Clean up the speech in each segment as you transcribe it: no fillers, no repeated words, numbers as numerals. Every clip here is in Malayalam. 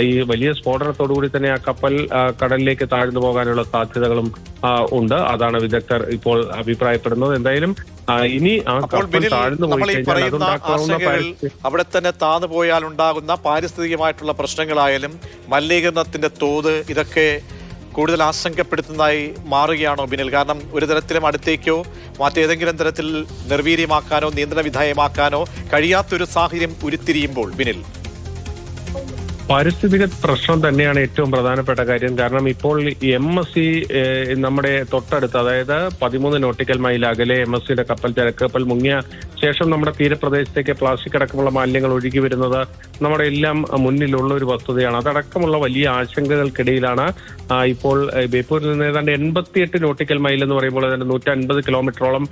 ഈ വലിയ സ്ഫോടനത്തോടുകൂടി തന്നെ ആ കപ്പൽ കടലിലേക്ക് താഴ്ന്നു പോകാനുള്ള സാധ്യതകളും ഉണ്ട്. അതാണ് വിദഗ്ധർ ഇപ്പോൾ അഭിപ്രായപ്പെടുന്നത്. എന്തായാലും ഇനി ആ കപ്പൽ താഴ്ന്നു പോയി കഴിഞ്ഞാൽ അവിടെ തന്നെ താന്നു പോയാൽ ഉണ്ടാകുന്ന പാരിസ്ഥിതികമായിട്ടുള്ള പ്രശ്നങ്ങളായാലും മലിനീകരണത്തിന്റെ തോത് ഇതൊക്കെ കൂടുതൽ ആശങ്കപ്പെടുത്തുന്നതായി മാറുകയാണോ ബിനിൽ? കാരണം ഒരു തരത്തിലും അടുത്തേക്കോ മറ്റേതെങ്കിലും തരത്തിൽ നിർവീര്യമാക്കാനോ നിയന്ത്രണ വിധേയമാക്കാനോ കഴിയാത്തൊരു സാഹചര്യം ഉരുത്തിരിയുമ്പോൾ ബിനിൽ പാരിസ്ഥിതിക പ്രശ്നം തന്നെയാണ് ഏറ്റവും പ്രധാനപ്പെട്ട കാര്യം. കാരണം ഇപ്പോൾ MSC നമ്മുടെ തൊട്ടടുത്ത്, അതായത് 13 നോട്ടിക്കൽ മൈൽ അകലെ MSCയുടെ ചരക്ക് കപ്പൽ മുങ്ങിയ ശേഷം നമ്മുടെ തീരപ്രദേശത്തേക്ക് പ്ലാസ്റ്റിക് അടക്കമുള്ള മാലിന്യങ്ങൾ ഒഴുകി വരുന്നത് നമ്മുടെ എല്ലാം മുന്നിലുള്ള ഒരു വസ്തുതയാണ്. അതടക്കമുള്ള വലിയ ആശങ്കകൾക്കിടയിലാണ് ഇപ്പോൾ ബേപ്പൂരിൽ നിന്ന് ഏതാണ്ട് 88 നോട്ടിക്കൽ മൈൽ എന്ന് പറയുമ്പോൾ അതിന്റെ 150 കിലോമീറ്ററോളം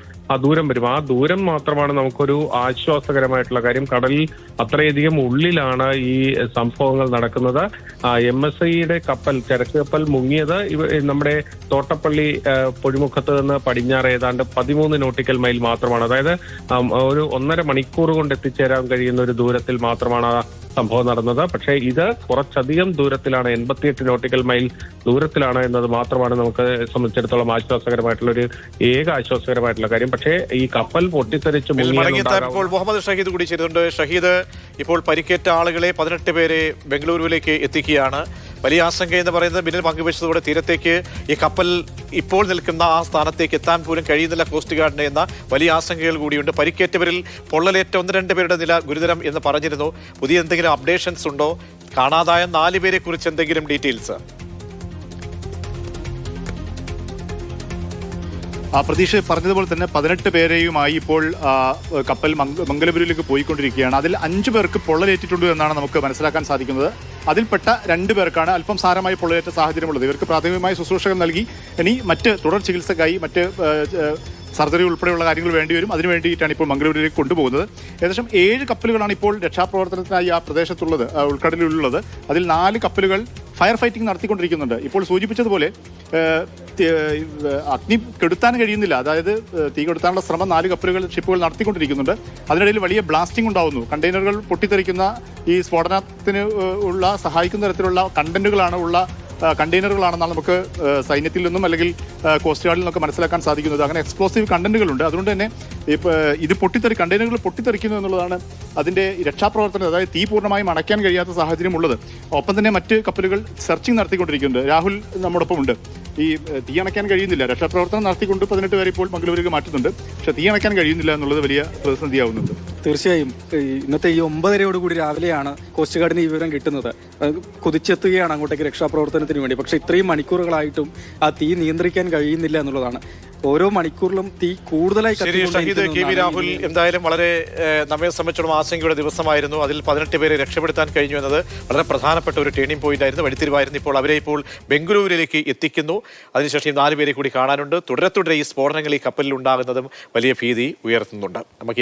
ദൂരം വരും. ആ ദൂരം മാത്രമാണ് നമുക്കൊരു ആശ്വാസകരമായിട്ടുള്ള കാര്യം. കടലിൽ അത്രയധികം ഉള്ളിലാണ് ഈ സംഭവങ്ങൾ നടക്കുന്നത്. MSCയുടെ ചരക്ക് കപ്പൽ മുങ്ങിയത് നമ്മുടെ തോട്ടപ്പള്ളി പൊഴിമുഖത്ത് നിന്ന് പടിഞ്ഞാറ് ഏതാണ്ട് 13 നോട്ടിക്കൽ മൈൽ മാത്രമാണ്. അതായത് ഒരു 1.5 മണിക്കൂർ കൊണ്ട് എത്തിച്ചേരാൻ കഴിയുന്ന ഒരു ദൂരത്തിൽ മാത്രമാണ് ആ സംഭവം നടന്നത്. പക്ഷേ ഇത് കുറച്ചധികം ദൂരത്തിലാണ്, 88 നോട്ടിക്കൽ മൈൽ ദൂരത്തിലാണ് എന്നത് മാത്രമാണ് നമുക്ക് സംബന്ധിച്ചിടത്തോളം ആശ്വാസകരമായിട്ടുള്ള കാര്യം. പക്ഷേ ഈ കപ്പൽ പൊട്ടിത്തെറിച്ച് മുഹമ്മദ് ഷഹീദ് കൂടി ചെയ്തിട്ടുണ്ട്. ഷഹീദ്, ഇപ്പോൾ പരിക്കേറ്റ ആളുകളെ 18 പേരെ ബംഗളൂരുവിലേക്ക് എത്തിക്കുകയാണ്. വലിയ ആശങ്ക എന്ന് പറയുന്നത് ബിനിൽ പങ്കുവച്ചതോടെ തീരത്തേക്ക് ഈ കപ്പൽ ഇപ്പോൾ നിൽക്കുന്ന ആ സ്ഥാനത്തേക്ക് എത്താൻ പോലും കഴിയുന്നില്ല കോസ്റ്റ് ഗാർഡിന് എന്ന വലിയ ആശങ്കകൾ കൂടിയുണ്ട്. പരിക്കേറ്റവരിൽ പൊള്ളലേറ്റ 1-2 പേരുടെ നില ഗുരുതരം എന്ന് പറഞ്ഞിരുന്നു. പുതിയ എന്തെങ്കിലും അപ്ഡേഷൻസ് ഉണ്ടോ? കാണാതായ 4 പേരെ കുറിച്ച് എന്തെങ്കിലും ഡീറ്റെയിൽസ്? പ്രതീക്ഷ പറഞ്ഞതുപോലെ തന്നെ 18 പേരെയുമായി ഇപ്പോൾ കപ്പൽ മംഗലപുരയിലേക്ക് പോയിക്കൊണ്ടിരിക്കുകയാണ്. അതിൽ 5 പേർക്ക് പൊള്ളലേറ്റിട്ടുണ്ട് എന്നാണ് നമുക്ക് മനസ്സിലാക്കാൻ സാധിക്കുന്നത്. അതിൽപ്പെട്ട 2 പേർക്കാണ് അല്പം സാരമായി പൊള്ളലേറ്റ സാഹചര്യമുള്ളത്. ഇവർക്ക് പ്രാഥമികമായ ശുശ്രൂഷകൾ നൽകി ഇനി മറ്റ് തുടർ ചികിത്സക്കായി മറ്റ് സർജറി ഉൾപ്പെടെയുള്ള കാര്യങ്ങൾ വേണ്ടിവരും. അതിനു വേണ്ടിയിട്ടാണ് ഇപ്പോൾ മംഗളൂരിലേക്ക് കൊണ്ടുപോകുന്നത്. ഏകദേശം 7 കപ്പലുകളാണ് ഇപ്പോൾ രക്ഷാപ്രവർത്തനത്തിനായി ആ പ്രദേശത്തുള്ളത്, ഉൾക്കടലിലുള്ളത്. അതിൽ 4 കപ്പലുകൾ ഫയർ ഫൈറ്റിംഗ് നടത്തിക്കൊണ്ടിരിക്കുന്നുണ്ട്. ഇപ്പോൾ സൂചിപ്പിച്ചതുപോലെ അഗ്നി കെടുത്താൻ കഴിയുന്നില്ല, അതായത് തീ കെടുത്താനുള്ള ശ്രമം 4 ഷിപ്പുകൾ നടത്തിക്കൊണ്ടിരിക്കുന്നുണ്ട്. അതിനിടയിൽ വലിയ ബ്ലാസ്റ്റിംഗ് ഉണ്ടാവുന്നു. കണ്ടെയ്നറുകൾ പൊട്ടിത്തെറിക്കുന്ന ഈ സ്ഫോടനത്തിന് സഹായിക്കുന്ന തരത്തിലുള്ള കണ്ടെയ്നറുകളാണെന്നാണ് നമുക്ക് സൈന്യത്തിൽ നിന്നും അല്ലെങ്കിൽ കോസ്റ്റ് ഗാർഡിൽ നിന്നൊക്കെ മനസ്സിലാക്കാൻ സാധിക്കുന്നത്. അങ്ങനെ എക്സ്പ്ലോസീവ് കണ്ടന്റുകളുണ്ട്. അതുകൊണ്ട് തന്നെ ഇത് കണ്ടെയ്നറുകൾ പൊട്ടിത്തെറിക്കുന്നു എന്നുള്ളതാണ് അതിന്റെ രക്ഷാപ്രവർത്തനം, അതായത് തീ പൂർണ്ണമായും അണയ്ക്കാൻ കഴിയാത്ത സാഹചര്യം ഉള്ളത്. ഒപ്പം തന്നെ മറ്റ് കപ്പലുകൾ സെർച്ചിങ് നടത്തിക്കൊണ്ടിരിക്കുന്നുണ്ട്. രാഹുൽ നമ്മോടൊപ്പം ഉണ്ട്. ഈ തീ അണയ്ക്കാൻ കഴിയുന്നില്ല. രക്ഷാപ്രവർത്തനം നടത്തിക്കൊണ്ട് 18 പേരെ ഇപ്പോൾ മംഗളൂരിലേക്ക് മാറ്റുന്നുണ്ട്. പക്ഷെ തീ അണയ്ക്കാൻ കഴിയുന്നില്ല എന്നുള്ളത് വലിയ പ്രതിസന്ധിയാവുന്നുണ്ട്. തീർച്ചയായും ഇന്നത്തെ ഈ 9:30 രാവിലെയാണ് കോസ്റ്റ് ഗാർഡിന് ഈ വിവരം കിട്ടുന്നത്. കുതിച്ചെത്തുകയാണ് അങ്ങോട്ടേക്ക് രക്ഷാപ്രവർത്തനത്തിന് വേണ്ടി. പക്ഷെ ഇത്രയും മണിക്കൂറുകളായിട്ടും ആ തീ നിയന്ത്രിക്കാൻ കഴിയുന്നില്ല എന്നുള്ളതാണ്. ഓരോ മണിക്കൂറിലും തീ കൂടുതലായി. ഷഹീദ്, KV രാഹുൽ, എന്തായാലും വളരെ നമ്മെ സംബന്ധിച്ചിടത്തോളം ആശങ്കയുടെ ദിവസമായിരുന്നു. അതിൽ 18 പേരെ രക്ഷപ്പെടുത്താൻ കഴിഞ്ഞു എന്നത് വളരെ പ്രധാനപ്പെട്ട ഒരു ടേണിംഗ് പോയിന്റ് ആയിരുന്നു, വഴിത്തിരിവായിരുന്നു. ഇപ്പോൾ അവരെ ബംഗളൂരുവിലേക്ക് എത്തിക്കുന്നു. അതിനുശേഷം 4 പേരെ കൂടി കാണാനുണ്ട്. തുടരെ ഈ സ്ഫോടനങ്ങൾ ഈ കപ്പലിൽ ഉണ്ടാകുന്നതും വലിയ ഭീതി ഉയർത്തുന്നുണ്ട്. നമുക്ക്